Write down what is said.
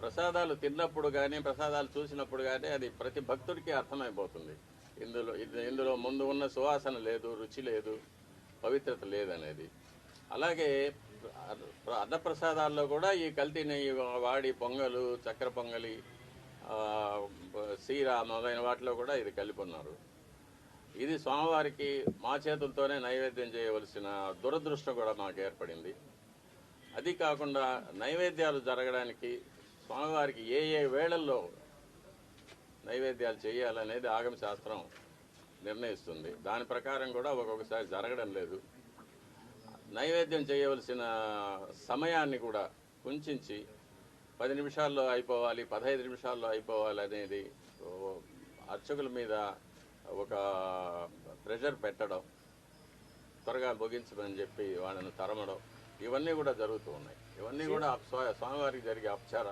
ప్రసాదాలు తిన్నప్పుడు కానీ ప్రసాదాలు చూసినప్పుడు కానీ అది ప్రతి భక్తుడికి అర్థమైపోతుంది. ఇందులో ముందు ఉన్న సువాసన లేదు, రుచి లేదు, పవిత్రత లేదనేది. అలాగే అన్నప్రసాదాల్లో కూడా ఈ కల్తీ నెయ్యి వాడి పొంగలు, చక్కెర పొంగలి, సీర మొదలైన వాటిలో కూడా ఇది కలిపి ఉన్నారు. ఇది స్వామివారికి మా చేతులతోనే నైవేద్యం చేయవలసిన దురదృష్టం కూడా మాకు ఏర్పడింది. అది కాకుండా నైవేద్యాలు జరగడానికి స్వామివారికి ఏ ఏ వేళల్లో నైవేద్యాలు చేయాలనేది ఆగమ శాస్త్రం నిర్ణయిస్తుంది. దాని ప్రకారం కూడా ఒక్కొక్కసారి జరగడం లేదు. నైవేద్యం చేయవలసిన సమయాన్ని కూడా కుంచి 10 నిమిషాల్లో అయిపోవాలి, 15 నిమిషాల్లో అయిపోవాలి అనేది అర్చకుల మీద ఒక ప్రెషర్ పెట్టడం, త్వరగా ముగించమని చెప్పి వాళ్ళను తరమడం, ఇవన్నీ కూడా జరుగుతూ ఉన్నాయి. ఇవన్నీ కూడా స్వామివారికి జరిగే అపచారాలు.